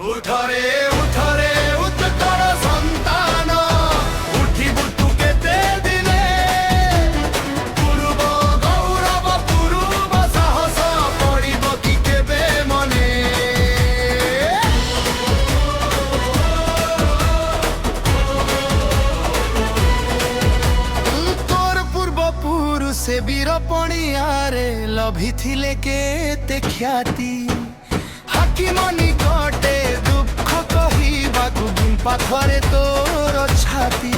উঠরে উঠরে উত্তর সন্তান উঠিবু তু কেতে দিনে পূর্ব গৌরব পূর্ব সাহস পড়িব কি কেবে মনে তোর পূর্ব পুরুষে বীর পণিয়ারে লভিଥିଲେ কেতে খ্যাতি হাকিম নিকটে দুঃখ কহিবাকু পাথরে তোর ছাতি